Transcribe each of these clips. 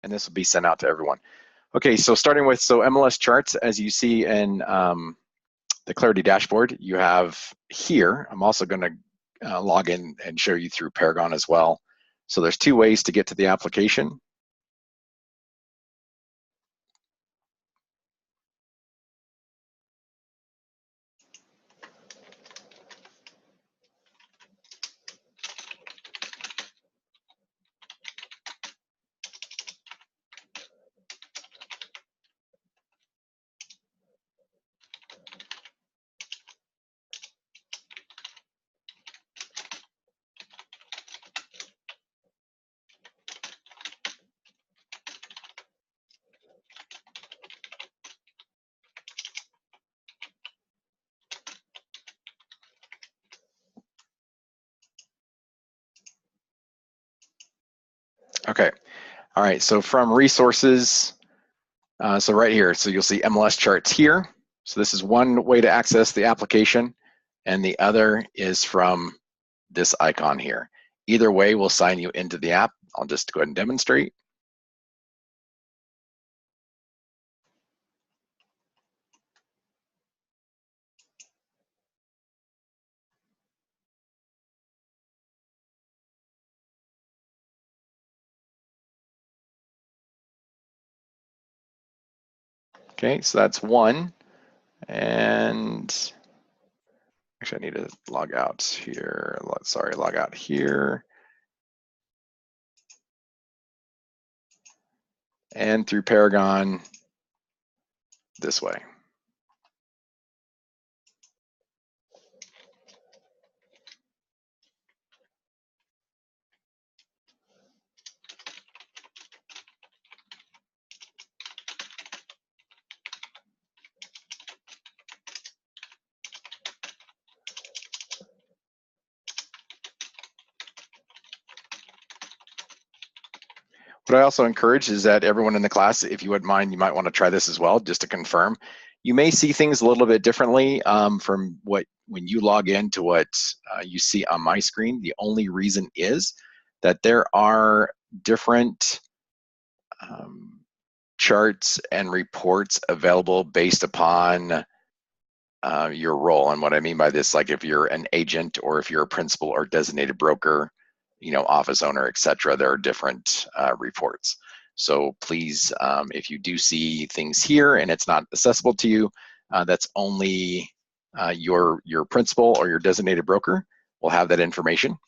and this will be sent out to everyone. Okay, so starting with, MLScharts, as you see in the Clarity dashboard, you have here, I'm also gonna log in and show you through Paragon as well. So there's two ways to get to the application. Okay, all right, so from resources, so right here, so you'll see MLScharts here. So this is one way to access the application, and the other is from this icon here. Either way will sign you into the app. I'll just go ahead and demonstrate. Okay, so that's one. And actually I need to log out here. Sorry, log out here. And through Paragon this way. What I also encourage is that everyone in the class, if you wouldn't mind, you might want to try this as well, just to confirm. You may see things a little bit differently from when you log in to what you see on my screen. The only reason is that there are different charts and reports available based upon your role. And what I mean by this, like if you're an agent or if you're a principal or designated broker, office owner, etc., there are different reports. So please, if you do see things here and it's not accessible to you, that's only your principal or your designated broker will have that information,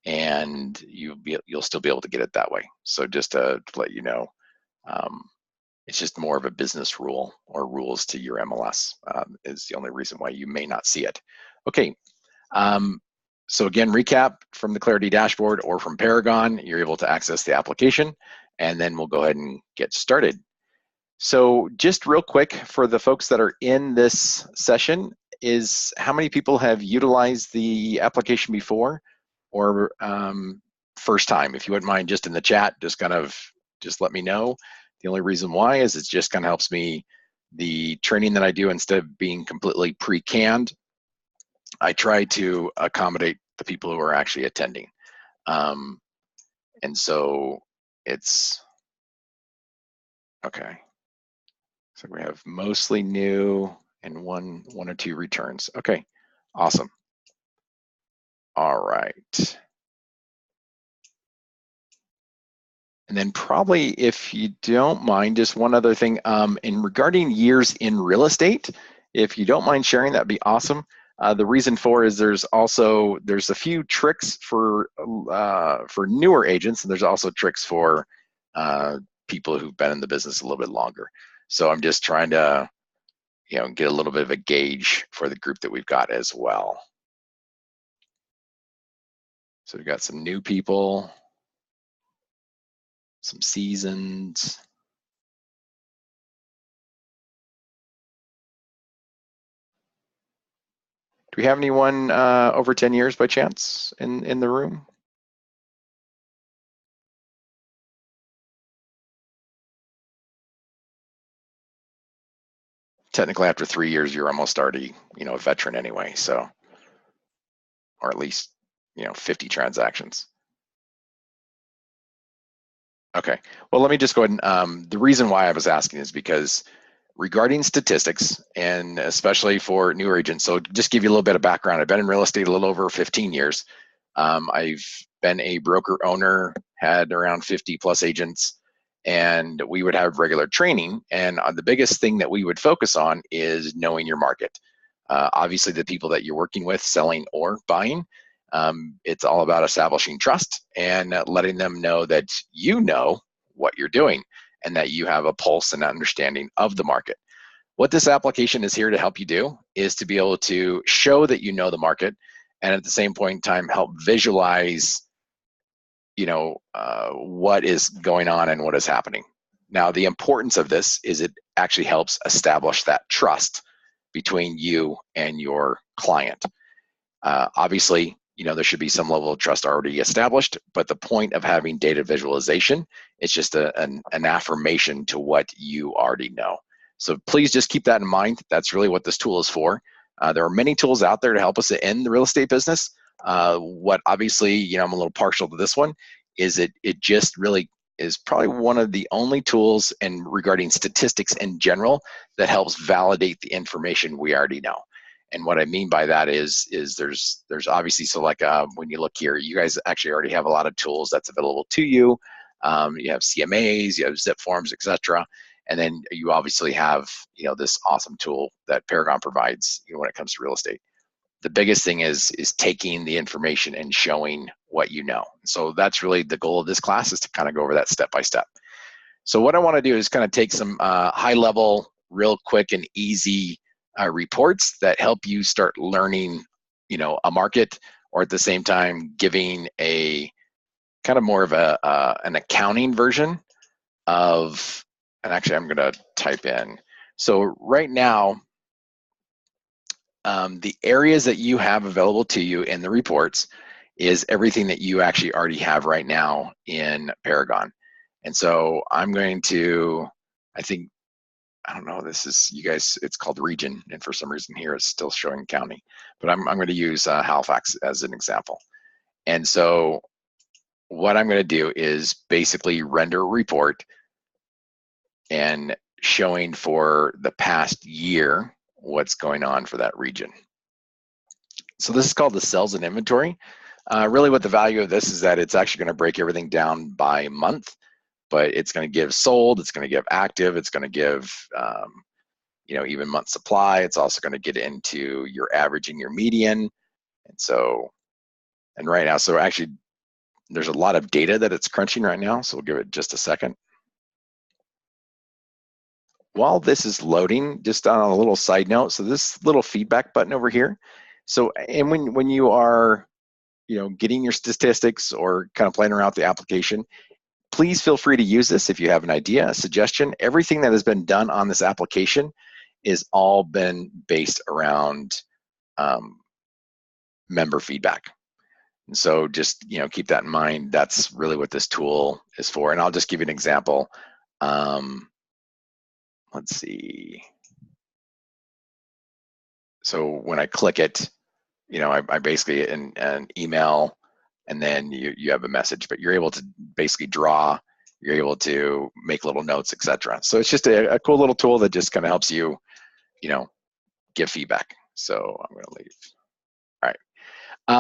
and you'll still be able to get it that way. So just to let you know, it's just more of a business rule or rules to your MLS is the only reason why you may not see it. Okay. So again, recap from the Clarity dashboard or from Paragon, you're able to access the application, and then we'll go ahead and get started. So just real quick for the folks that are in this session, is how many people have utilized the application before or first time? If you wouldn't mind, just in the chat, just let me know. The only reason why is it just kind of helps me, the training that I do, instead of being completely pre-canned, I try to accommodate the people who are actually attending. And so it's, okay. So we have mostly new and one or two returns. Okay, awesome. All right. And then probably, if you don't mind, just one other thing, in regarding years in real estate, if you don't mind sharing, that'd be awesome. The reason for is there's a few tricks for newer agents, and there's also tricks for people who've been in the business a little bit longer. So I'm just trying to, get a little bit of a gauge for the group that we've got as well. So we've got some new people, some seasoned. Do we have anyone over 10 years by chance in the room? Technically, after 3 years, you're almost already, a veteran anyway, so, or at least, 50 transactions. Okay. Well, let me just go ahead and the reason why I was asking is because regarding statistics, and especially for newer agents, so just give you a little bit of background. I've been in real estate a little over 15 years. I've been a broker owner, had around 50 plus agents, and we would have regular training. And the biggest thing that we would focus on is knowing your market. Obviously, the people that you're working with, selling or buying, it's all about establishing trust and letting them know that you know what you're doing and that you have a pulse and understanding of the market. What this application is here to help you do is to be able to show that you know the market, and at the same point in time help visualize what is going on and what is happening. Now, the importance of this is it actually helps establish that trust between you and your client. Obviously, there should be some level of trust already established, but the point of having data visualization is just an affirmation to what you already know. So please just keep that in mind. That's really what this tool is for. There are many tools out there to help us in the real estate business. What obviously, I'm a little partial to this one, is it just really is probably one of the only tools in regarding statistics in general that helps validate the information we already know. And what I mean by that is there's obviously, so like when you look here, you guys actually already have a lot of tools that's available to you. You have CMAs, you have zip forms, etc. And then you obviously have this awesome tool that Paragon provides when it comes to real estate. The biggest thing is taking the information and showing what you know. So that's really the goal of this class, is to kind of go over that step by step. So what I want to do is kind of take some high level, real quick and easy reports that help you start learning, a market, or at the same time giving a kind of more of an accounting version of, and actually I'm going to type in. So right now, the areas that you have available to you in the reports is everything that you actually already have right now in Paragon. And so I'm going to, I don't know, this is, you guys, it's called region, and for some reason here it's still showing county, but I'm going to use Halifax as an example. And so what I'm going to do is basically render a report and showing for the past year what's going on for that region. So this is called the sales and inventory. Really what the value of this is that it's actually going to break everything down by month, but it's going to give sold, it's going to give active, it's going to give even month supply. It's also going to get into your average and your median. And right now, so actually there's a lot of data that it's crunching right now, so we'll give it just a second. While this is loading, just on a little side note, so this little feedback button over here, so, and when you are getting your statistics or kind of playing around with the application, please feel free to use this if you have an idea, a suggestion. Everything that has been done on this application is all been based around member feedback. And so just keep that in mind. That's really what this tool is for. And I'll just give you an example. Let's see. So when I click it, I basically get an email, and then you have a message, but you're able to basically draw, you're able to make little notes, etc. So it's just a cool little tool that just kind of helps you, give feedback. So I'm going to leave. All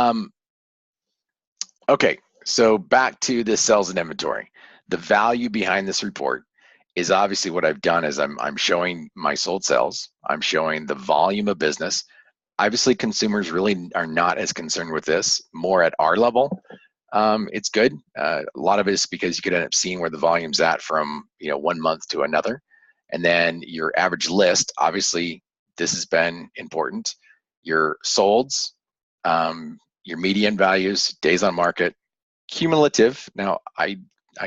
right. Okay, so back to the sales and inventory. The value behind this report is obviously what I've done is I'm showing my sold sales. I'm showing the volume of business. Obviously, consumers really are not as concerned with this. More at our level, it's good. A lot of it is because you could end up seeing where the volume's at from 1 month to another, and then your average list. Obviously, this has been important. Your solds, your median values, days on market, cumulative. Now, I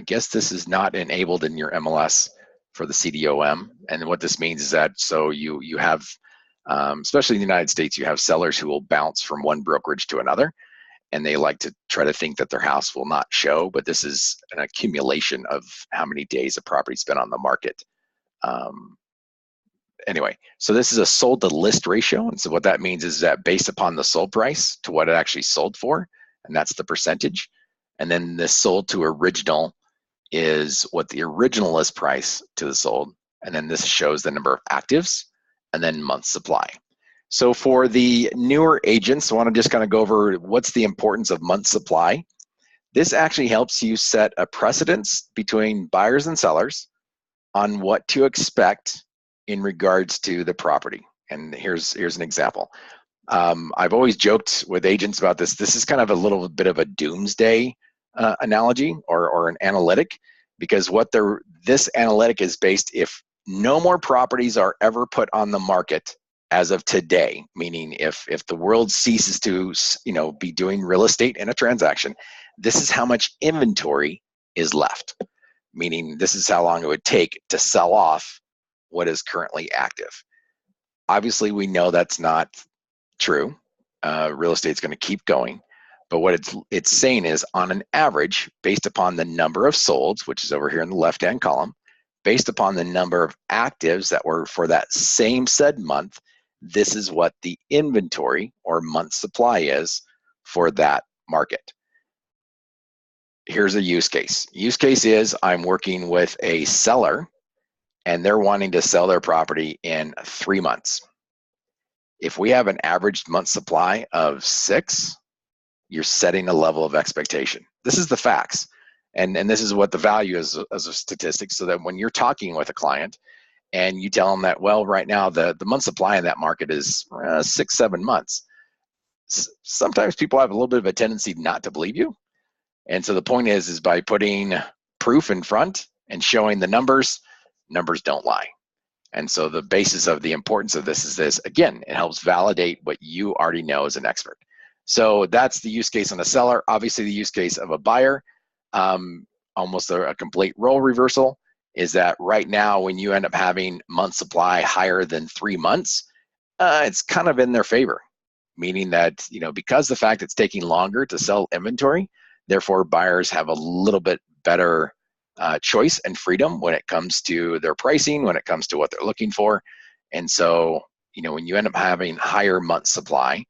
guess this is not enabled in your MLS for the CDOM, and what this means is that so you have. Especially in the United States, you have sellers who will bounce from one brokerage to another, and they like to try to think that their house will not show, but this is an accumulation of how many days a property's been on the market. Anyway, so this is a sold to list ratio, and so what that means is that based upon the sold price to what it actually sold for, and that's the percentage, and then this sold to original is what the original list price to the sold, and then this shows the number of actives, and then month supply. So for the newer agents, I want to just kind of go over what's the importance of month supply. This actually helps you set a precedence between buyers and sellers on what to expect in regards to the property. And here's an example. I've always joked with agents about this. This is kind of a little bit of a doomsday analogy or an analytic, because this analytic is based if no more properties are ever put on the market as of today, meaning if the world ceases to be doing real estate in a transaction, this is how much inventory is left, meaning this is how long it would take to sell off what is currently active. Obviously, we know that's not true. Real estate's going to keep going, but what it's saying is, on an average, based upon the number of solds, which is over here in the left-hand column, based upon the number of actives that were for that same said month, this is what the inventory or month supply is for that market. Here's a use case. Use case is I'm working with a seller and they're wanting to sell their property in 3 months. If we have an average month supply of 6, you're setting a level of expectation. This is the facts. And this is what the value is as a statistic, so that when you're talking with a client and you tell them that, well, right now the month supply in that market is 6-7 months, sometimes people have a little bit of a tendency not to believe you. And so the point is by putting proof in front and showing the numbers don't lie. And so the basis of the importance of this is this. Again, it helps validate what you already know as an expert. So that's the use case on a seller. Obviously, the use case of a buyer, almost a complete role reversal, is that right now when you end up having month supply higher than 3 months, it's kind of in their favor, meaning that because the fact it's taking longer to sell inventory, therefore buyers have a little bit better choice and freedom when it comes to their pricing, when it comes to what they're looking for. And so when you end up having higher month supply,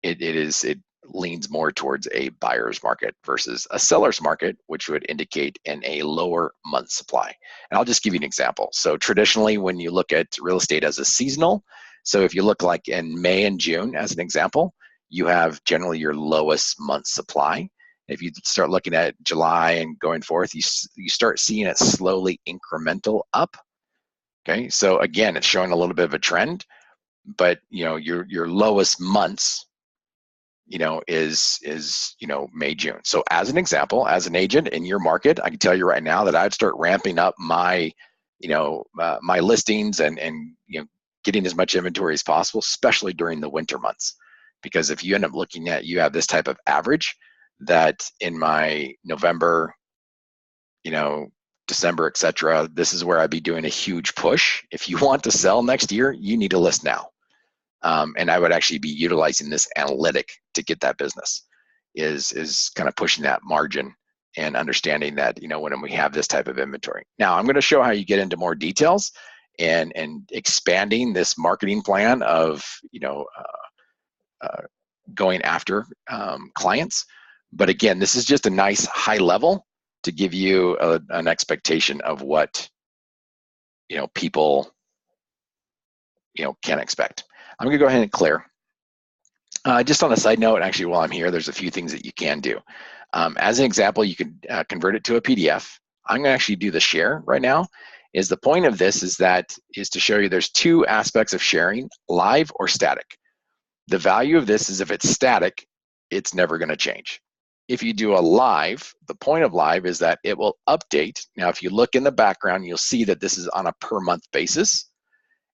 it leans more towards a buyer's market versus a seller's market, which would indicate in a lower month supply. And I'll just give you an example. So traditionally, when you look at real estate as a seasonal, so if you look like in May and June as an example, you have generally your lowest month supply. If you start looking at July and going forth, you start seeing it slowly incremental up. Okay, so again, it's showing a little bit of a trend, but your lowest months is May, June. So as an example, as an agent in your market, I can tell you right now that I'd start ramping up my my listings and getting as much inventory as possible, especially during the winter months. Because if you end up looking at, you have this type of average that in my November, December, etc., this is where I'd be doing a huge push. If you want to sell next year, you need to list now. And I would actually be utilizing this analytic to get that business, is kind of pushing that margin and understanding that, when we have this type of inventory. Now, I'm going to show how you get into more details and expanding this marketing plan of, going after clients. But again, this is just a nice high level to give you an expectation of what people can expect. I'm going to go ahead and clear. Just on a side note, actually, while I'm here, there's a few things that you can do. As an example, you can convert it to a PDF. I'm going to actually do the share right now. The point of this is to show you there's 2 aspects of sharing, live or static. The value of this is if it's static, it's never going to change. If you do a live, the point of live is that it will update. Now, if you look in the background, you'll see that this is on a per month basis.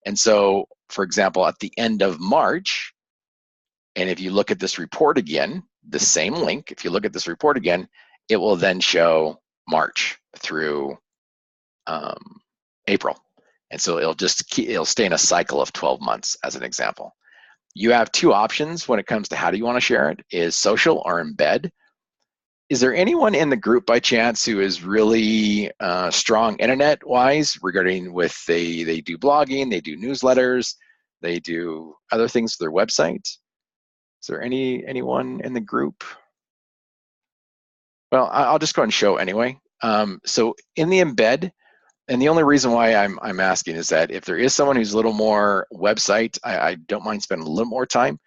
And so, for example, at the end of March, and if you look at this report again, the same link, if you look at this report again, it will then show March through April. And so it'll stay in a cycle of 12 months as an example. You have 2 options when it comes to how do you want to share it, is social or embed. Is there anyone in the group by chance who is really strong internet-wise regarding they do blogging, they do newsletters, they do other things to their website? Is there anyone in the group? Well, I'll just go and show anyway. So in the embed, and the only reason why I'm asking is that if there is someone who's a little more website, I don't mind spending a little more time.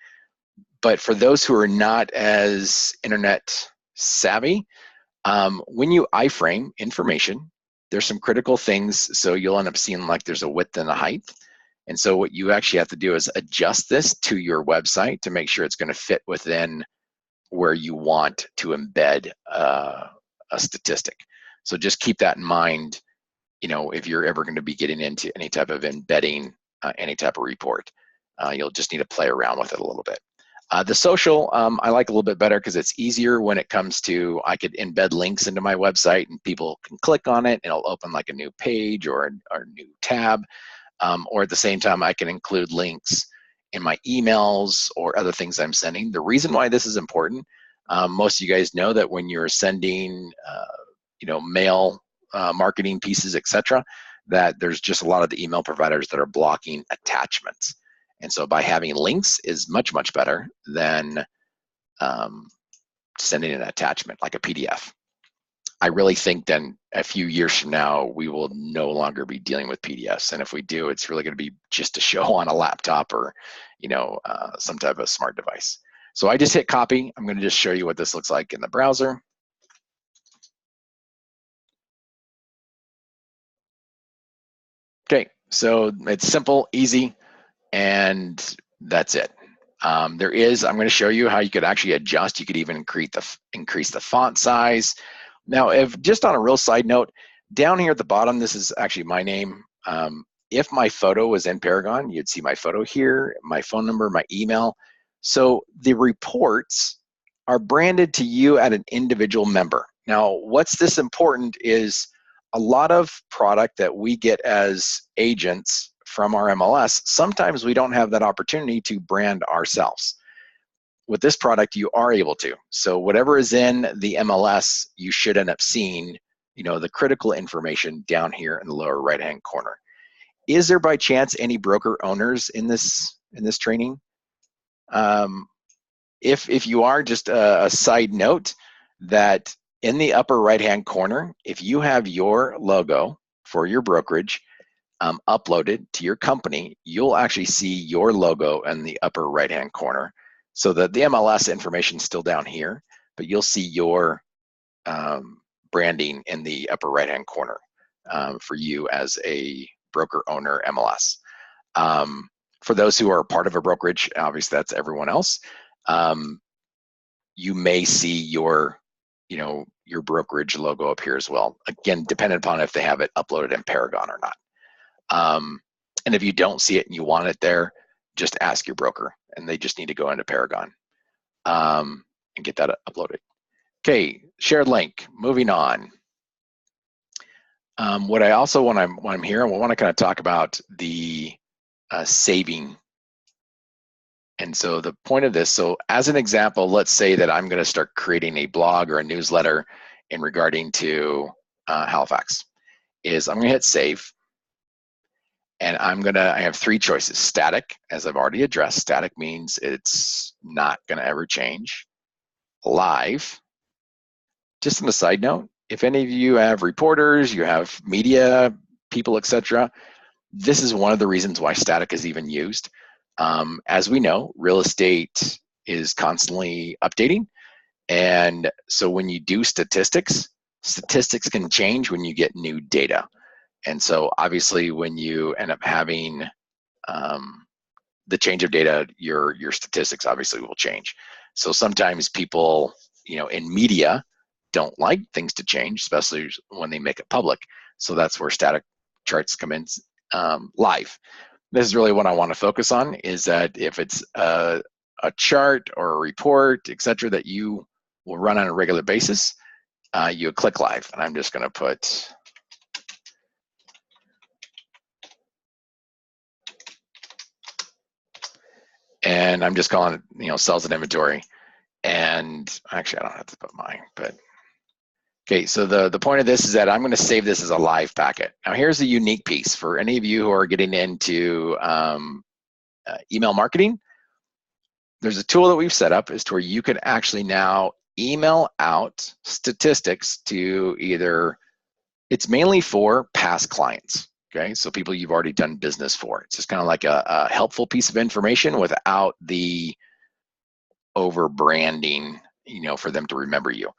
But for those who are not as internet savvy, when you iframe information, there's some critical things. So you'll end up seeing like there's a width and a height. And so what you actually have to do is adjust this to your website to make sure it's going to fit within where you want to embed a statistic. So just keep that in mind, you know, if you're ever going to be getting into any type of embedding any type of report. You'll just need to play around with it a little bit. The social, I like a little bit better because it's easier when it comes to, I could embed links into my website and people can click on it and it'll open like a new page or a new tab. Or at the same time, I can include links in my emails or other things I'm sending. The reason why this is important, most of you guys know that when you're sending, you know, mail marketing pieces, etc., that there's just a lot of the email providers that are blocking attachments. And so by having links is much, much better than sending an attachment like a PDF. I really think then a few years from now, we will no longer be dealing with PDFs. And if we do, it's really going to be just a show on a laptop or, you know, some type of smart device. So I just hit copy. I'm going to just show you what this looks like in the browser. Okay, so it's simple, easy, and that's it. I'm going to show you how you could actually adjust. You could even increase the font size. Now, if just on a real side note, down here at the bottom, this is actually my name. If my photo was in Paragon, you'd see my photo here, my phone number, my email. So the reports are branded to you at an individual member. Now, what's this important is a lot of product that we get as agents from our MLS, sometimes we don't have that opportunity to brand ourselves. With this product, you are able to. So whatever is in the MLS, you should end up seeing, you know, the critical information down here in the lower right-hand corner. Is there by chance any broker owners in this training? If you are, just a side note that in the upper right-hand corner, if you have your logo for your brokerage uploaded to your company, you'll actually see your logo in the upper right-hand corner. So that the MLS information is still down here, but you'll see your branding in the upper right-hand corner for you as a broker owner MLS. For those who are part of a brokerage, obviously that's everyone else. You may see your, you know, your brokerage logo up here as well. Again, depending upon if they have it uploaded in Paragon or not. And if you don't see it and you want it there, just ask your broker, and they just need to go into Paragon and get that uploaded. Okay, shared link. Moving on. What I also, when I'm here, I want to kind of talk about the saving. And so the point of this, so as an example, let's say that I'm going to start creating a blog or a newsletter in regarding to Halifax. Is I'm going to hit save. And I have three choices. Static, as I've already addressed. Static means it's not going to ever change. Live. Just on a side note, if any of you have reporters, you have media people, etc., this is one of the reasons why static is even used. As we know, real estate is constantly updating. And so when you do statistics can change when you get new data. And so obviously when you end up having the change of data, your statistics obviously will change. So sometimes people, you know, in media don't like things to change, especially when they make it public. So that's where static charts come in live. This is really what I want to focus on, is that if it's a chart or a report, etc., that you will run on a regular basis, you click live. And I'm just going to put and I'm just calling it, you know, sales and inventory. And actually, I don't have to put mine, but okay. So the point of this is that I'm going to save this as a live packet. Now, here's the unique piece for any of you who are getting into email marketing. There's a tool that we've set up is to where you can actually now email out statistics to either It's mainly for past clients, okay? So people you've already done business for. It's just kind of like a helpful piece of information without the over branding, for them to remember you.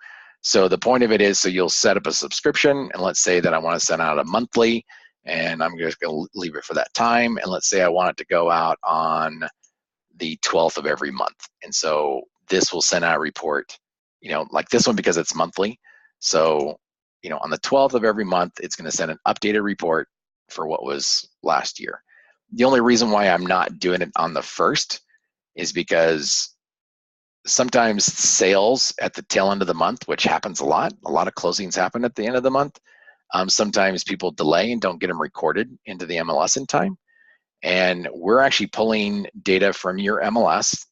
So the point of it is, so you'll set up a subscription, and let's say that I want to send out a monthly, and I'm just going to leave it for that time. And let's say I want it to go out on the 12th of every month. And so this will send out a report, like this one, because it's monthly. So, on the 12th of every month, it's going to send an updated report for what was last year. The only reason why I'm not doing it on the 1st is because sometimes sales at the tail end of the month, which happens a lot of closings happen at the end of the month. Sometimes people delay and don't get them recorded into the MLS in time. And we're actually pulling data from your MLS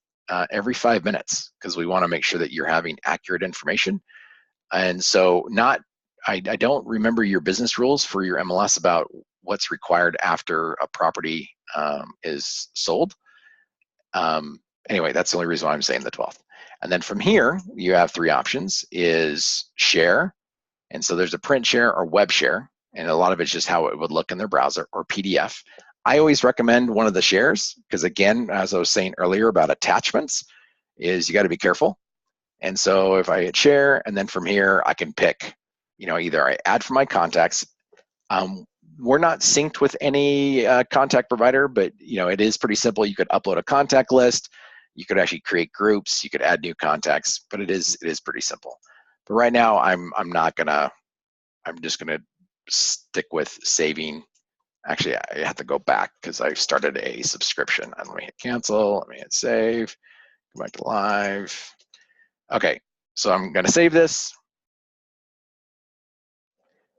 every 5 minutes, because we want to make sure that you're having accurate information. And so I don't remember your business rules for your MLS about what's required after a property is sold. Anyway, that's the only reason why I'm saying the 12th. And then from here, you have 3 options: is share. And so there's a print share or web share. And a lot of it's just how it would look in their browser, or PDF. I always recommend one of the shares, because again, as I was saying earlier about attachments, is you got to be careful. And so if I hit share, and then from here, I can pick, either I add from my contacts. We're not synced with any contact provider, but it is pretty simple. You could upload a contact list. You could actually create groups. You could add new contacts, but it is pretty simple. But right now, I'm just gonna stick with saving. Actually, I have to go back because I started a subscription. And let me hit cancel. Let me hit save. Go back to live. Okay, so I'm gonna save this.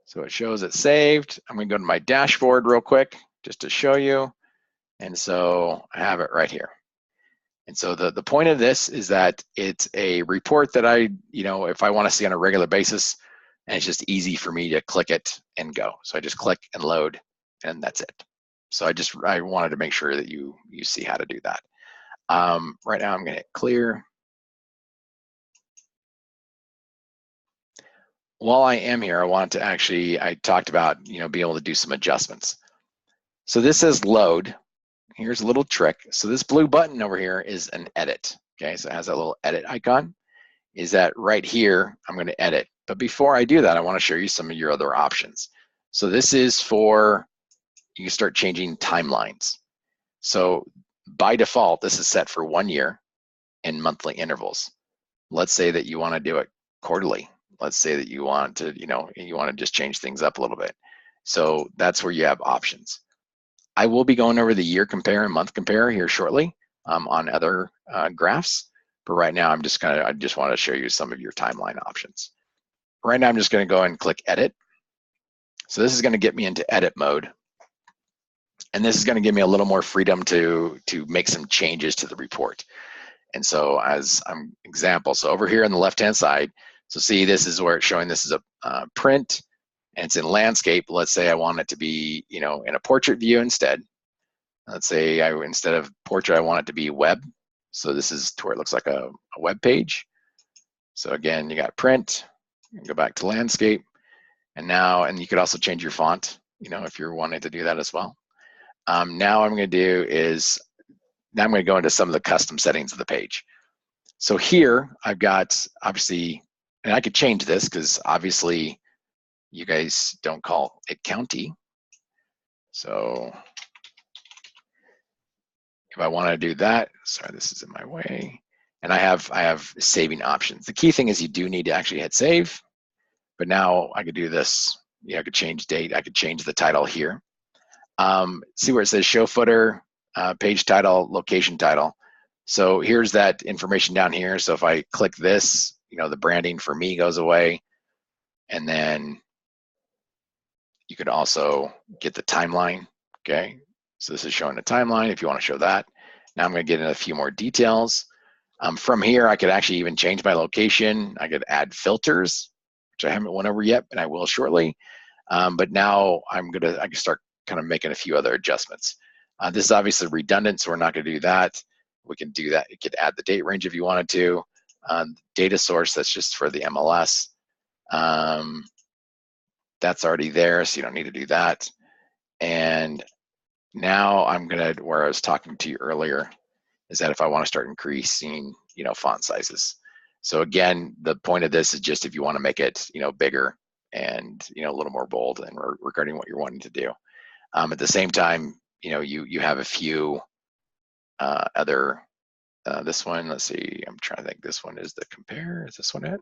So it shows it's saved. I'm gonna go to my dashboard real quick just to show you. And so I have it right here. And so the point of this is that it's a report that if I want to see on a regular basis, and it's just easy for me to click it and go. So I just click and load, and that's it. So I wanted to make sure that you see how to do that. Right now I'm going to hit clear. While I am here, I want to I talked about, being able to do some adjustments. So this says load. Here's a little trick. So this blue button over here is an edit. Okay, so it has that little edit icon. Is that right here, I'm going to edit. But before I do that, I want to show you some of your other options. So this is for, you can start changing timelines. So by default, this is set for 1 year in monthly intervals. Let's say that you want to do it quarterly. Let's say that you want to, you want to just change things up a little bit. So that's where you have options. I will be going over the year compare and month compare here shortly on other graphs. But right now, I just want to show you some of your timeline options. Right now, I'm just going to go and click edit. So this is going to get me into edit mode. And this is going to give me a little more freedom to make some changes to the report. And so as an example, so over here on the left-hand side, so see, this is where it's showing this is a print, and it's in landscape. Let's say I want it to be, in a portrait view instead. Let's say instead of portrait, I want it to be web. So this is to where it looks like a web page. So again, you got print, you can go back to landscape, and you could also change your font, if you're wanting to do that as well. Now what I'm going to do is, now I'm going to go into some of the custom settings of the page. So here I've got, obviously, and I could change this because obviously you guys don't call it county. So if I want to do that, sorry, this is in my way. And I have saving options. The key thing is you do need to actually hit save. But now I could do this. I could change date. I could change the title here. See where it says show footer, page title, location title. So here's that information down here. So if I click this, the branding for me goes away. And then you could also get the timeline. Okay. So this is showing the timeline if you want to show that. Now I'm going to get into a few more details. From here, I could actually even change my location. I could add filters, which I haven't went over yet, but I will shortly. But now I can start kind of making a few other adjustments. This is obviously redundant, so we're not going to do that. We can do that. You could add the date range if you wanted to. Data source, that's just for the MLS. that's already there, so you don't need to do that. And now I'm gonna, where I was talking to you earlier, is that if I want to start increasing, font sizes. So again, the point of this is just if you want to make it, bigger and, a little more bold and regarding what you're wanting to do. At the same time, you have a few other, this one, let's see, I'm trying to think, this one is the compare, is this one it?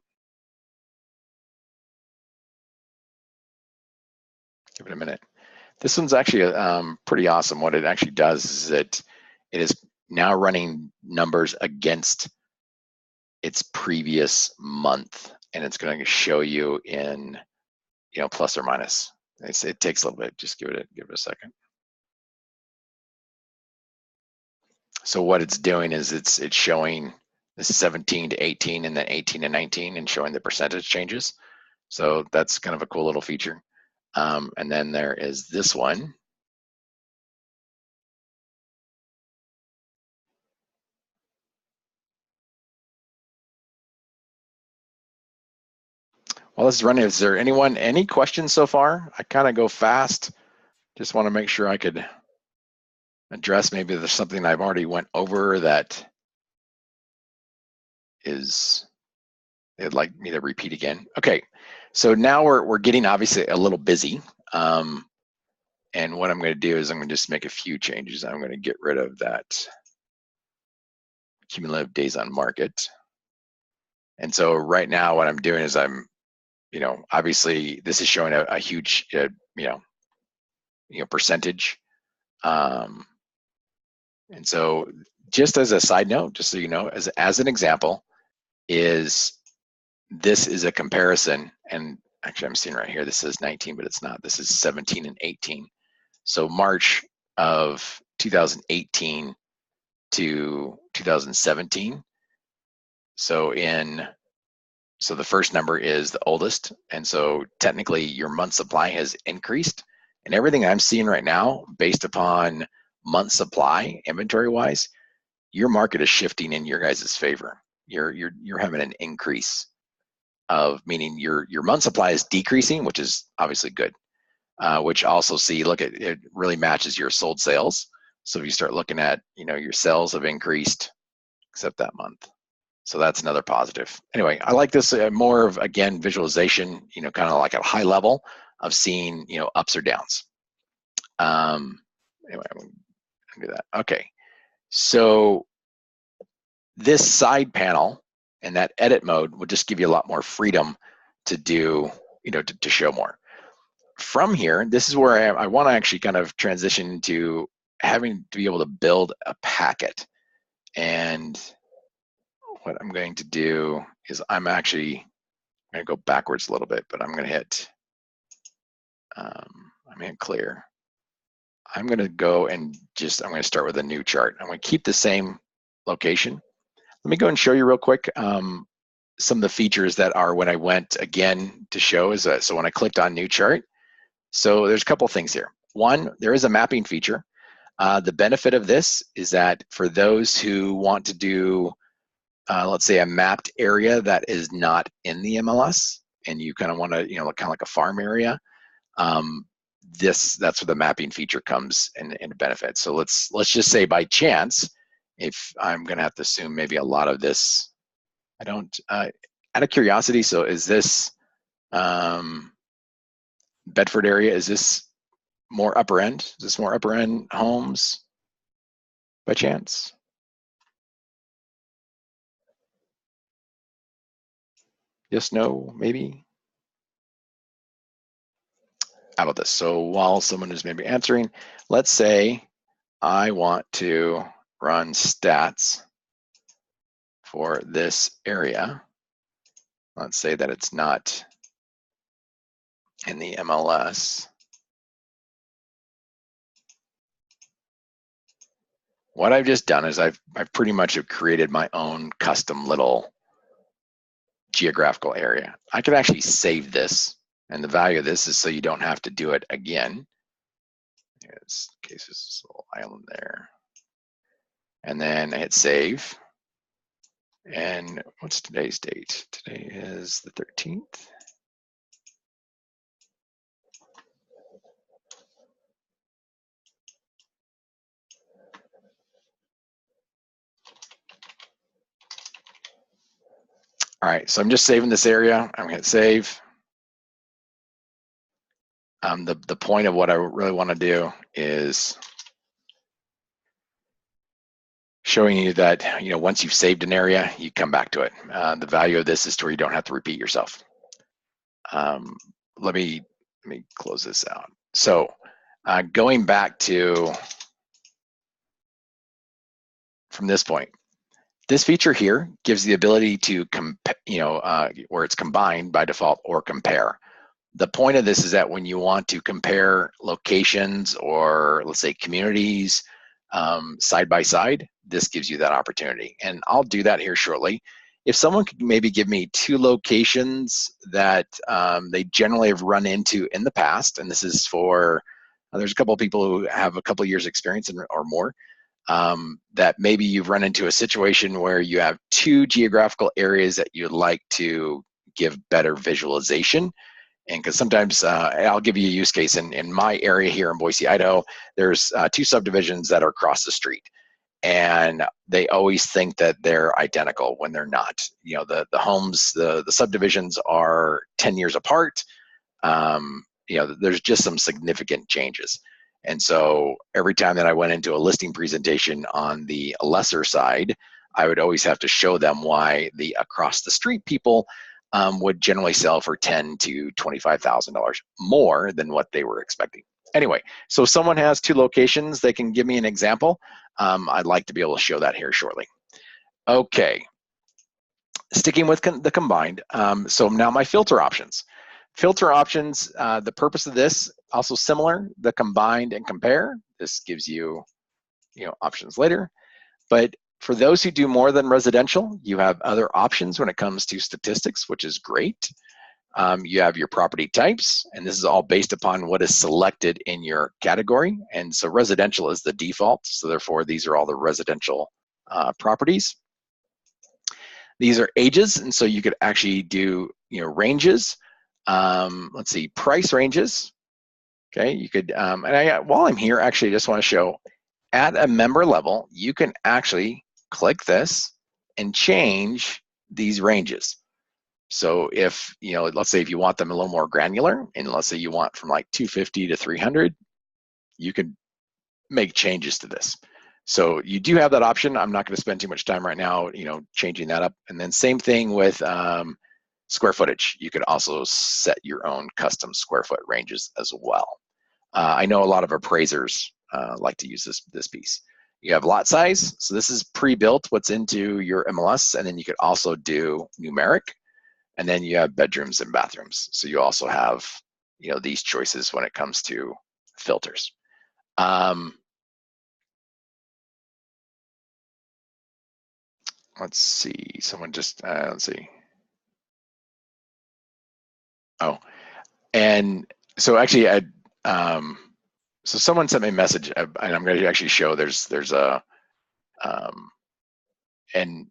Give it a minute. This one's actually pretty awesome. What it actually does is it is now running numbers against its previous month, and it's going to show you in, plus or minus. It takes a little bit. Just give it a second. So what it's doing is it's showing the 17 to 18 and then 18 to 19 and showing the percentage changes. So that's kind of a cool little feature. And then there is this one. While this is running, is there any questions so far? I kind of go fast. Just want to make sure I could address, maybe there's something I've already went over that is they'd like me to repeat again. Okay, so now we're getting obviously a little busy. And what I'm going to do is I'm going to just make a few changes. I'm going to get rid of that cumulative days on market. And so right now what I'm doing is I'm, obviously this is showing a huge, percentage. And so just as a side note, just so you know, as an example, this is a comparison, and actually I'm seeing right here, this says 19, but it's not. This is 17 and 18. So March of 2018 to 2017. So the first number is the oldest, and so technically your month supply has increased, and everything I'm seeing right now based upon month supply inventory wise, your market is shifting in your guys' favor. You're having an increase of, meaning your month supply is decreasing, which is obviously good. Which also look at, it really matches your sold sales. So if you start looking at, your sales have increased except that month. So that's another positive. Anyway, I like this more of, again, visualization, kind of like at a high level of seeing, ups or downs. Anyway, I'm gonna do that. Okay, so this side panel and that edit mode would just give you a lot more freedom to do, to show more. From here, this is where I want to actually kind of transition to having to be able to build a packet. And what I'm going to do is I'm going to go backwards a little bit, but I'm going to hit, I'm going to clear. I'm going to go and I'm going to start with a new chart. I'm going to keep the same location. Let me go and show you real quick some of the features that are when I went again to show is that, so when I clicked on new chart, so there's a couple things here. One, there is a mapping feature. The benefit of this is that for those who want to do, let's say, a mapped area that is not in the MLS, and you kind of want to, kind of like a farm area, that's where the mapping feature comes in benefit. So let's just say by chance, if I'm going to have to assume maybe a lot of this, I don't, out of curiosity, so is this Bedford area, is this more upper end? Is this more upper end homes by chance? Yes, no, maybe? How about this? So while someone is maybe answering, let's say I want to run stats for this area. Let's say that it's not in the MLS. What I've just done is I've pretty much have created my own custom little geographical area. I could actually save this, and the value of this is so you don't have to do it again. In this case, this is a little island there. And then I hit save. And what's today's date? Today is the 13th. All right, so I'm just saving this area. I'm gonna hit save. The point of what I really want to do is showing you that once you've saved an area, you come back to it. The value of this is to where you don't have to repeat yourself. Let me close this out. So going back to from this point, this feature here gives the ability to where it's combined by default or compare. The point of this is that when you want to compare locations or let's say communities side by side, this gives you that opportunity. And I'll do that here shortly. If someone could maybe give me 2 locations that they generally have run into in the past, and this is for, there's a couple of people who have a couple of years experience or more, that maybe you've run into a situation where you have 2 geographical areas that you'd like to give better visualization. And because sometimes I'll give you a use case in my area here in Boise, Idaho, there's 2 subdivisions that are across the street. And they always think that they're identical when they're not. The homes, the subdivisions are 10 years apart. There's just some significant changes. And so every time that I went into a listing presentation on the lesser side, I would always have to show them why the across the street people would generally sell for $10,000 to $25,000 more than what they were expecting. Anyway, so if someone has 2 locations, they can give me an example. I'd like to be able to show that here shortly. Okay, sticking with the combined. So now my filter options. Filter options, the purpose of this, also similar, the combined and compare. This gives you, options later. But for those who do more than residential, you have other options when it comes to statistics, which is great. You have your property types, and this is all based upon what is selected in your category. And so residential is the default, so therefore these are all the residential properties. These are ages, and so you could actually do ranges. Let's see, price ranges. Okay, you could, while I'm here, actually I just want to show at a member level, you can actually click this and change these ranges. So if, let's say if you want them a little more granular, and let's say you want from like 250 to 300, you can make changes to this. So you do have that option. I'm not going to spend too much time right now, changing that up. And then same thing with square footage. You could also set your own custom square foot ranges as well. I know a lot of appraisers like to use this piece. You have lot size. So this is pre-built what's into your MLS, and then you could also do numeric. And then you have bedrooms and bathrooms. So you also have, these choices when it comes to filters. Let's see, someone just, let's see. Oh, and so actually, so someone sent me a message, and I'm going to actually show there's a, and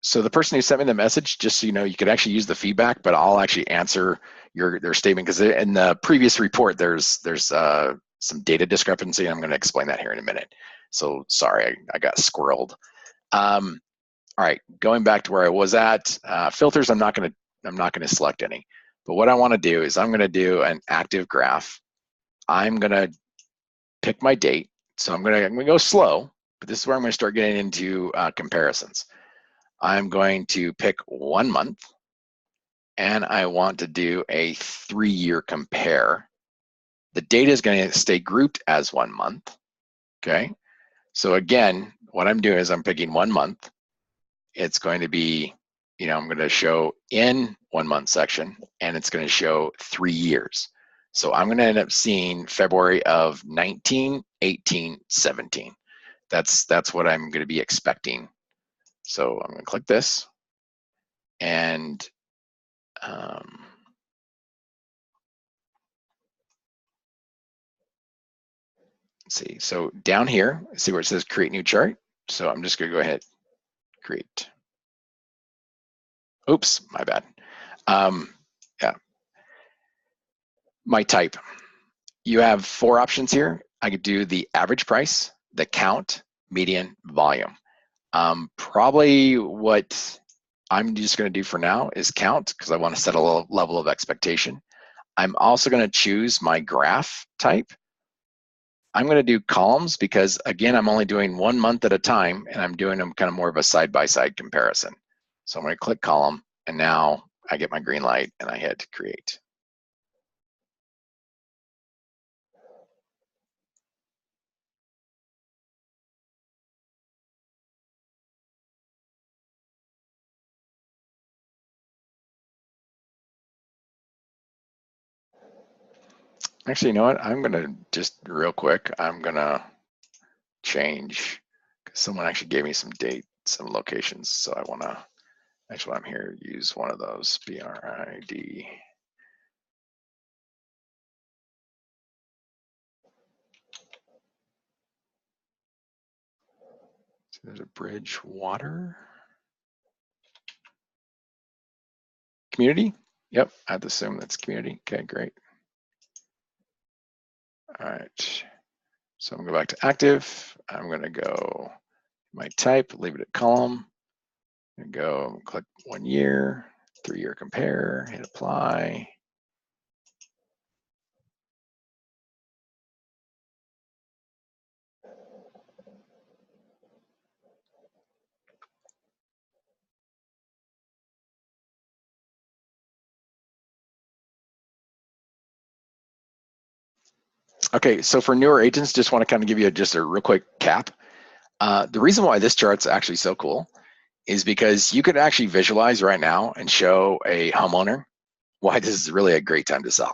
so the person who sent me the message, just so you know, you could actually use the feedback, but I'll actually answer their statement, because in the previous report, there's some data discrepancy. I'm going to explain that here in a minute. So sorry, I got squirreled. All right, going back to where I was at, filters, I'm not going to select any. But what I want to do is I'm going to do an active graph. I'm going to pick my date. So I'm going to go slow, but this is where I'm going to start getting into comparisons. I'm going to pick 1 month, and I want to do a 3-year compare. The data is going to stay grouped as 1 month, okay? So again, what I'm doing is I'm picking 1 month. It's going to be, I'm going to show in 1 month section, and it's going to show 3 years. So I'm going to end up seeing February of 19, 18, 17. That's what I'm going to be expecting. So I'm going to click this, and let's see. So down here, see where it says create new chart. So I'm just going to go ahead, create. Oops, my bad. Yeah. My type. You have 4 options here. I could do the average price, the count, median, volume. Probably what I'm just going to do for now is count because I want to set a level of expectation. I'm also going to choose my graph type. I'm going to do columns because, again, I'm only doing 1 month at a time, and I'm doing them kind of more of a side-by-side comparison. So I'm going to click column, and now I get my green light, and I hit create. Actually, you know what? I'm going to just real quick, I'm going to change because someone actually gave me some date, some locations. So I want to, actually, while I'm here, use one of those BRID. So there's a Bridgewater community. Yep, I have to assume that's community. Okay, great. All right. So I'm going to go back to active. I'm going to go my type, leave it at column, and go click 1 year, 3-year compare, hit apply. Okay, so for newer agents, just want to kind of give you just a real quick cap. The reason why this chart's actually so cool is because you could actually visualize right now and show a homeowner why this is really a great time to sell.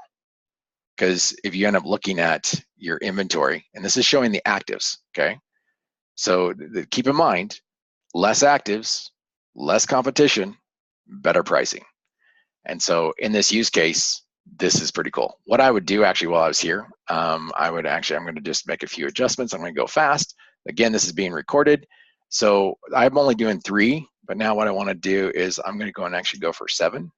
Because if you end up looking at your inventory, and this is showing the actives, okay? So keep in mind, less actives, less competition, better pricing. And so in this use case, this is pretty cool. What I would do actually while I was here, I'm going to just make a few adjustments. I'm going to go fast. Again, this is being recorded. So I'm only doing 3, but now what I want to do is I'm going to go and actually go for 7.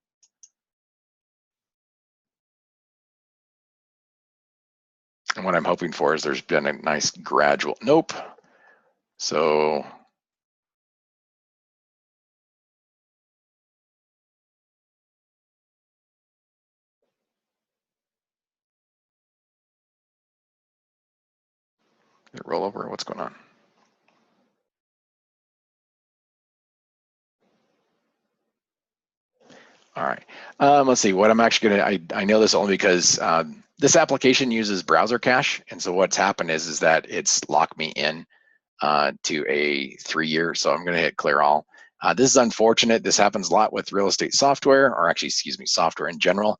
And what I'm hoping for is there's been a nice gradual, nope. So roll over, what's going on? All right, let's see, what I'm actually gonna, I know this only because this application uses browser cache. And so what's happened is that it's locked me in to a 3-year. So I'm gonna hit clear all. This is unfortunate. This happens a lot with real estate software, or actually, excuse me, software in general.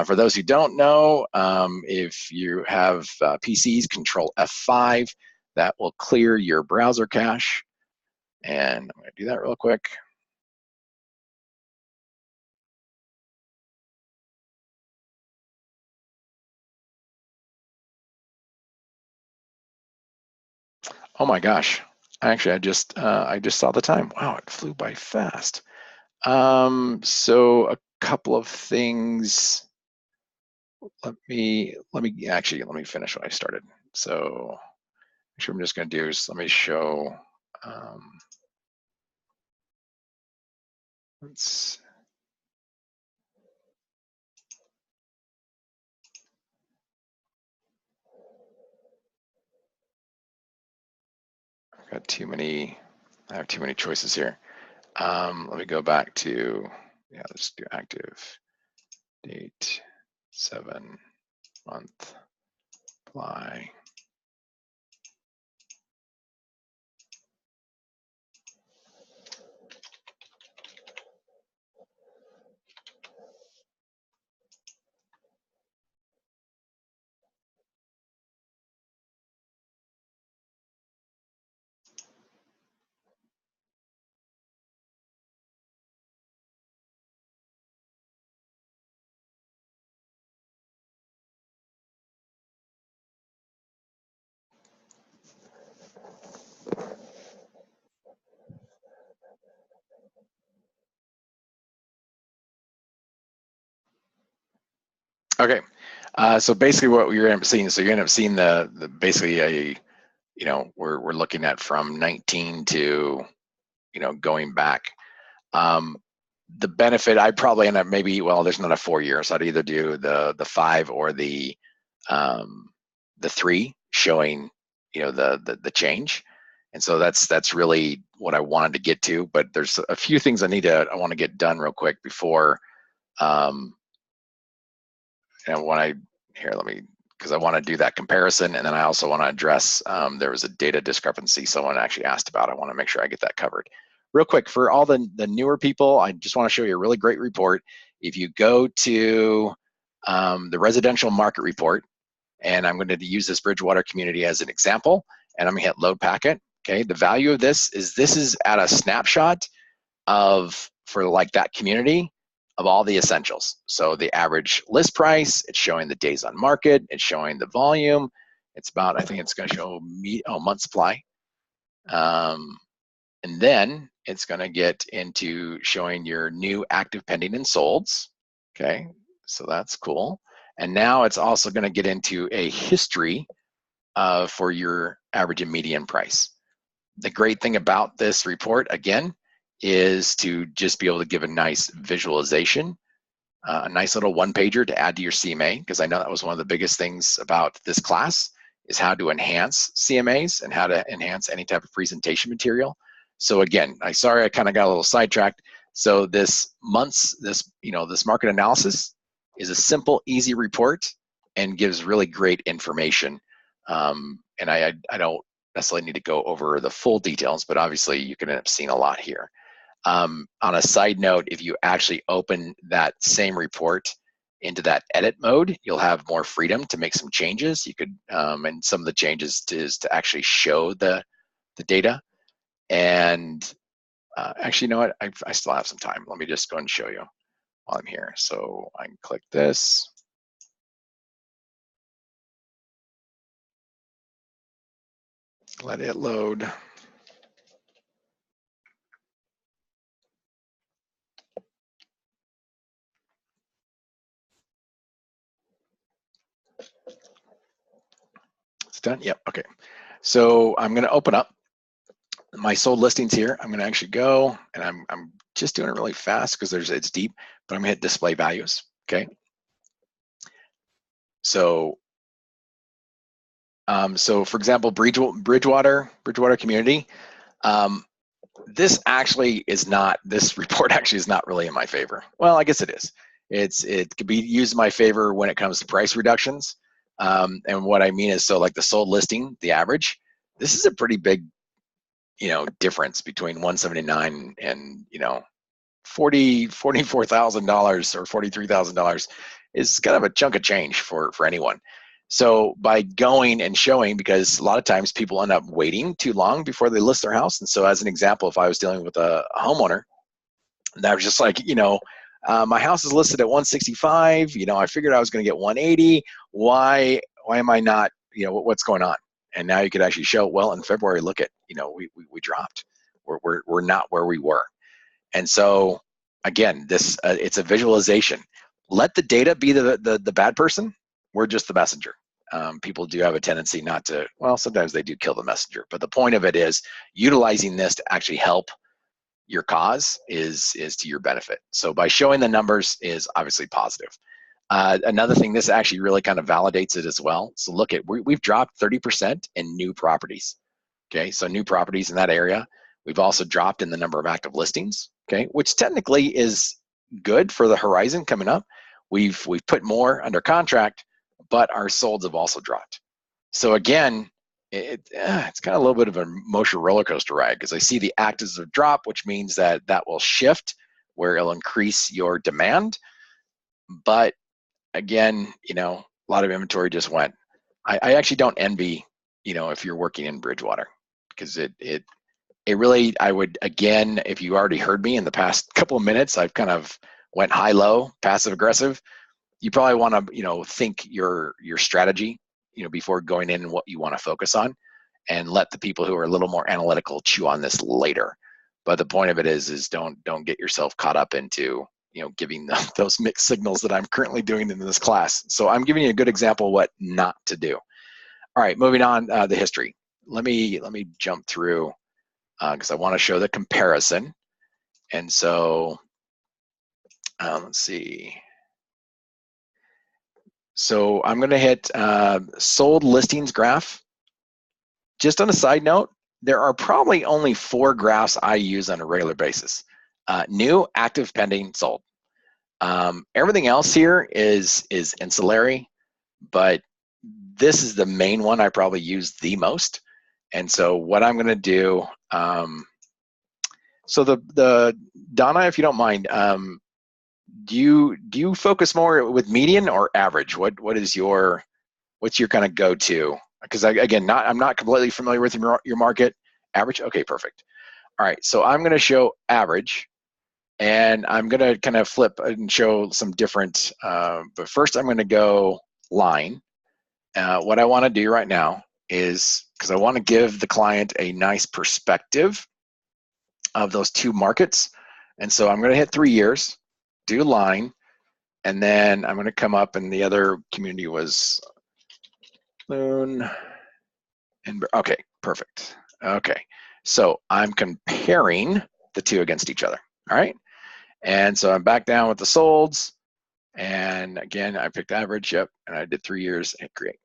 For those who don't know, if you have PCs, control F5, that will clear your browser cache. And I'm gonna do that real quick. Oh my gosh. Actually, I just saw the time. Wow, it flew by fast. So a couple of things. Let me finish what I started. So actually, I'm just going to do is let me show. Let's. I've got too many. I have too many choices here. Let me go back to, yeah, let's do active date 7 month apply. Okay, so basically what you're end up seeing, so you end up seeing the basically a, you know, we're looking at from 19 to, you know, going back. the benefit, I'd probably end up maybe, well, there's not a 4 year, so I'd either do the 5 or the 3 showing, you know, the change. And so that's really what I wanted to get to, but there's a few things I want to get done real quick before, and because I want to do that comparison, and then I also want to address, there was a data discrepancy someone actually asked about. I want to make sure I get that covered. Real quick, for all the newer people, I just want to show you a really great report. If you go to the residential market report, and I'm going to use this Bridgewater community as an example, and I'm going to hit load packet. Okay, the value of this is at a snapshot for like that community of all the essentials. So the average list price, it's showing the days on market, it's showing the volume. It's about, I think it's going to show month supply. And then it's going to get into showing your new active pending and solds. Okay, so that's cool. And now it's also going to get into a history for your average and median price. The great thing about this report, again, is to just be able to give a nice visualization, a nice little one-pager to add to your CMA, because I know that was one of the biggest things about this class, is how to enhance CMAs and how to enhance any type of presentation material. So again, sorry I kind of got a little sidetracked. So this market analysis is a simple, easy report and gives really great information. And I don't necessarily need to go over the full details, but obviously you can end up seeing a lot here. On a side note, if you actually open that same report into that edit mode, you'll have more freedom to make some changes. You could, and some of the changes is to actually show the data. And actually, you know what? I still have some time. Let me just go and show you while I'm here. So I can click this. Let it load. It's done? Yep, okay. So I'm gonna open up my sold listings here. I'm gonna actually go, and I'm just doing it really fast because it's deep, but I'm gonna hit display values, okay? So, so for example, Bridgewater community, this report actually is not really in my favor. Well, I guess it is. It could be used in my favor when it comes to price reductions. And what I mean is, so like the sold listing, the average, this is a pretty big, difference between 179 and, $44,000 or $43,000 is kind of a chunk of change for anyone. So by going and showing, because a lot of times people end up waiting too long before they list their house. And so as an example, if I was dealing with a homeowner that was just like, my house is listed at 165, I figured I was going to get 180. Why am I not, what's going on? And now you could actually show, well, in February, look at, we dropped. We're not where we were. And so again, this it's a visualization. Let the data be the bad person. We're just the messenger. People do have a tendency not to, well, sometimes they do kill the messenger, but the point of it is utilizing this to actually help your cause is to your benefit. So by showing the numbers is obviously positive. Another thing, this actually really kind of validates it as well. So look at, we've dropped 30% in new properties. Okay, so new properties in that area. We've also dropped in the number of active listings, okay, which technically is good for the horizon coming up. We've put more under contract, but our solds have also dropped. So again, it's kind of a little bit of an emotional roller coaster ride, because I see the actives have dropped, which means that will shift where it'll increase your demand. But again, a lot of inventory just went. I actually don't envy, if you're working in Bridgewater, because it really, I would, again, if you already heard me in the past couple of minutes, I've kind of went high-low, passive-aggressive. You probably want to, think your strategy, before going in and what you want to focus on, and let the people who are a little more analytical chew on this later. But the point of it is don't get yourself caught up into, giving those mixed signals that I'm currently doing in this class. So I'm giving you a good example of what not to do. All right, moving on, the history. Let me jump through because I want to show the comparison. And so Let's see. So I'm going to hit sold listings graph. Just on a side note, there are probably only 4 graphs I use on a regular basis. New, active, pending, sold. Everything else here is ancillary, but this is the main one I probably use the most. And so what I'm going to do, so the Donna, if you don't mind, do you focus more with median or average? What's your kind of go-to? Because I'm not completely familiar with your market. Average, okay, perfect. All right, so I'm going to show average, and I'm going to kind of flip and show some different. But first, I'm going to go line. What I want to do right now is, because I want to give the client a nice perspective of those 2 markets, and so I'm going to hit 3 years, do line, and then I'm going to come up, and the other community was Moon. And okay, perfect. Okay, so I'm comparing the 2 against each other. All right, and so I'm back down with the solds, and again I picked average. Yep, and I did 3 years and hit create.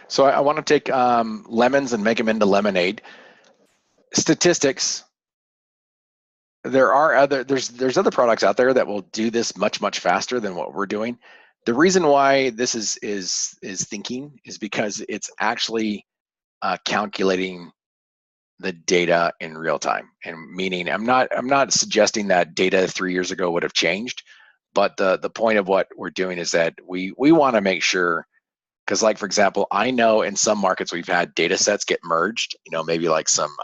So I want to take lemons and make them into lemonade. Statistics. There's other products out there that will do this much faster than what we're doing. The reason why this is thinking is because it's actually calculating the data in real time. And meaning, I'm not suggesting that data 3 years ago would have changed, but the point of what we're doing is that we want to make sure, because like for example, I know in some markets we've had data sets get merged, maybe like some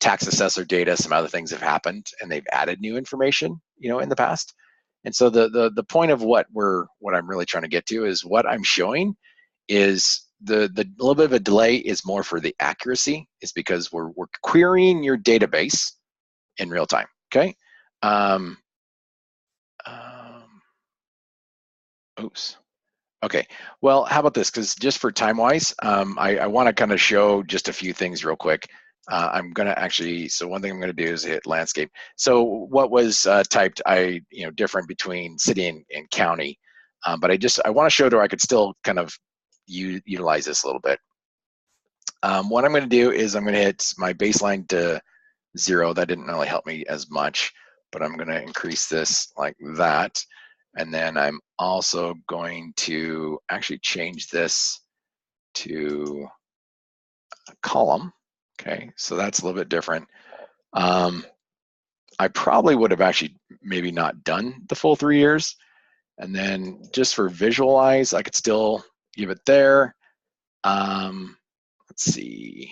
tax assessor data, some other things have happened and they've added new information, in the past. And so the point of what I'm really trying to get to is what I'm showing is the little bit of a delay is more for the accuracy, is because we're querying your database in real time. Okay. Oops. Okay, well, how about this? Because just for time-wise, I want to kind of show just a few things real quick. I'm going to actually, so one thing I'm going to do is hit landscape. So what was typed, different between city and county, but I want to show to where I could still kind of utilize this a little bit. What I'm going to do is I'm going to hit my baseline to 0. That didn't really help me as much, but I'm going to increase this like that. And then I'm also going to actually change this to a column. Okay, so that's a little bit different. I probably would have actually maybe not done the full 3 years. And then just for visualize, I could still give it there. Let's see.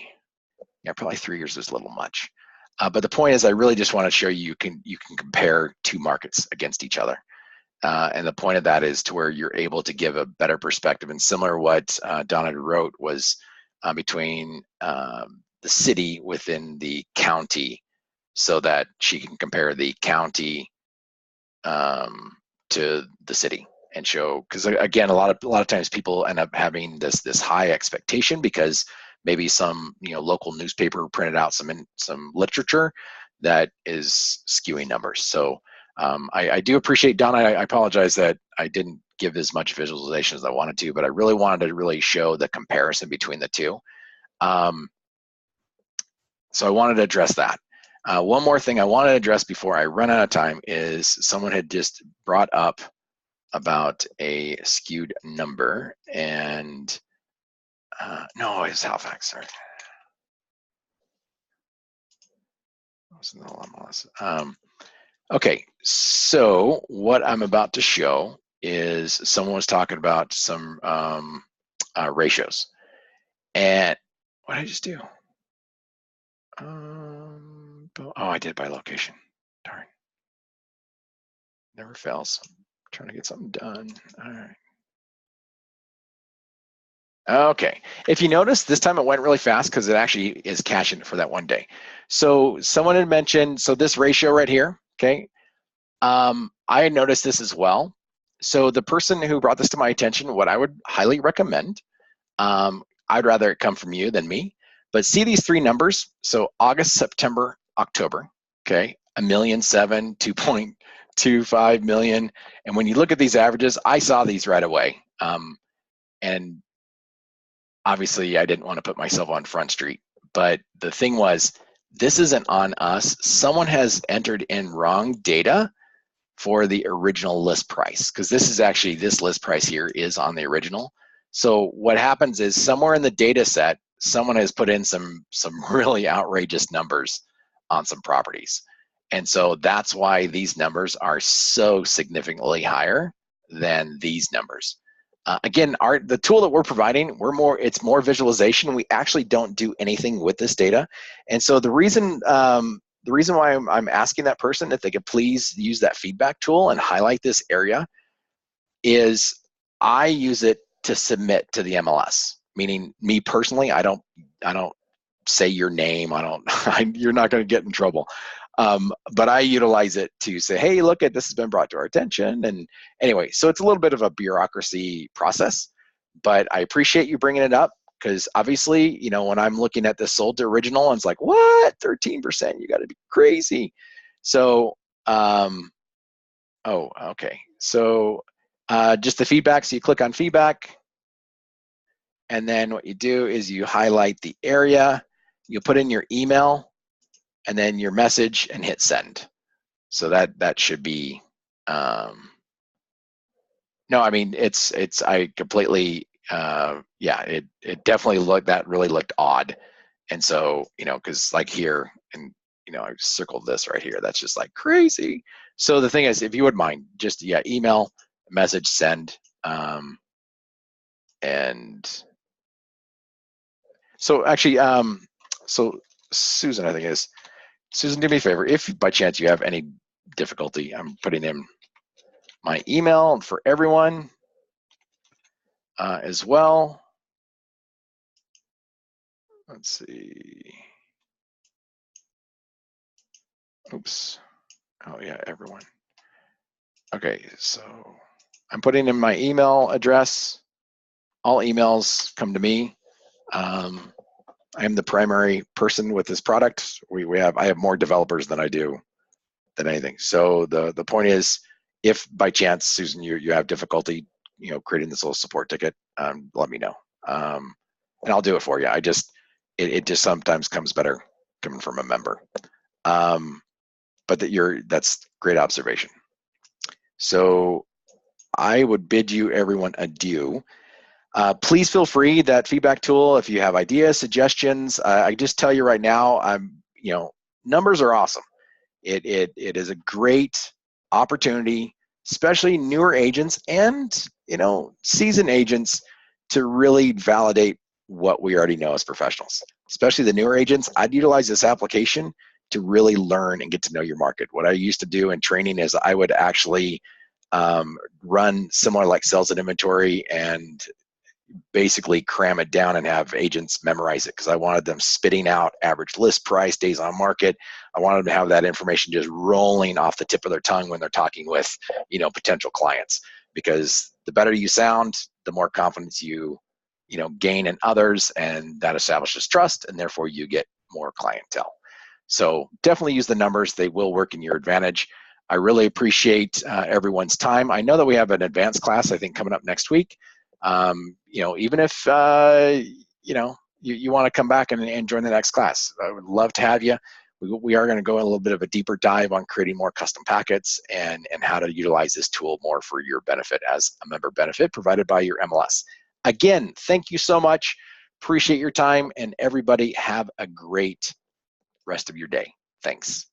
Yeah, probably 3 years is a little much. But the point is, I really just want to show you can compare 2 markets against each other. And the point of that is to where you're able to give a better perspective. And similar what Donna wrote was between the city within the county, so that she can compare the county to the city and show, because again, a lot of times people end up having this high expectation because maybe some local newspaper printed out some literature that is skewing numbers. So I do appreciate, Donna. I apologize that I didn't give as much visualization as I wanted to, but I really wanted to really show the comparison between the 2. So I wanted to address that. One more thing I want to address before I run out of time is someone had just brought up about a skewed number, and no, it's Halifax, sorry. Okay, so what I'm about to show is someone was talking about some ratios. And what did I just do? Oh, I did by location. Darn. Never fails. I'm trying to get something done. All right. Okay. If you notice, this time it went really fast because it actually is caching for that one day. So someone had mentioned, so this ratio right here, okay, I had noticed this as well. So the person who brought this to my attention, what I would highly recommend, I'd rather it come from you than me, but see these three numbers. So August, September, October, okay, 1,000,007, 2.25 million. And when you look at these averages, I saw these right away. And obviously I didn't want to put myself on Front Street, but the thing was, this isn't on us. Someone has entered in wrong data for the original list price, because this is actually, this list price here is on the original. So what happens is somewhere in the data set, someone has put in some really outrageous numbers on some properties. And so that's why these numbers are so significantly higher than these numbers. Again, the tool that we're providing, it's more visualization. We actually don't do anything with this data. And so the reason why I'm asking that person if they could please use that feedback tool and highlight this area is I use it to submit to the MLS. Meaning, me personally, I don't say your name. You're not going to get in trouble. But I utilize it to say, hey, look at this has been brought to our attention. And anyway, so it's a little bit of a bureaucracy process, but I appreciate you bringing it up, because obviously, you know, when I'm looking at this sold to original, it's like, what, 13%? You got to be crazy. So, oh, okay. So just the feedback. So you click on feedback, and then what you do is you highlight the area, you put in your email, and then your message, and hit send. So that should be, no, I mean, I completely, yeah, it definitely really looked odd. And so, you know, because like here, and, you know, I circled this right here, that's just like crazy. So the thing is, if you would mind, just, yeah, email, message, send. And so actually, so Susan, I think it is, Susan, do me a favor. If by chance you have any difficulty, I'm putting in my email for everyone as well. Let's see. Oops. Oh yeah, everyone. Okay, so I'm putting in my email address. All emails come to me. I am the primary person with this product. I have more developers than I do than anything. So the point is, if by chance, Susan, you have difficulty, you know, creating this little support ticket, let me know, and I'll do it for you. It just sometimes comes better coming from a member. But that's great observation. So I would bid you everyone adieu. Please feel free, that feedback tool, if you have ideas, suggestions. I just tell you right now, you know, numbers are awesome. It is a great opportunity, especially newer agents and, you know, seasoned agents, to really validate what we already know as professionals. Especially the newer agents, I'd utilize this application to really learn and get to know your market. What I used to do in training is I would actually run similar like sales and inventory, and basically cram it down and have agents memorize it, because I wanted them spitting out average list price, days on market. I wanted them to have that information just rolling off the tip of their tongue when they're talking with, you know, potential clients, because the better you sound, the more confidence you know, gain in others, and that establishes trust, and therefore you get more clientele. So definitely use the numbers. They will work in your advantage. I really appreciate everyone's time. I know that we have an advanced class, I think, coming up next week. You know, even if, you know, you want to come back and join the next class, I would love to have you. We are going to go in a little bit of a deeper dive on creating more custom packets and how to utilize this tool more for your benefit as a member benefit provided by your MLS. Again, thank you so much. Appreciate your time, and everybody have a great rest of your day. Thanks.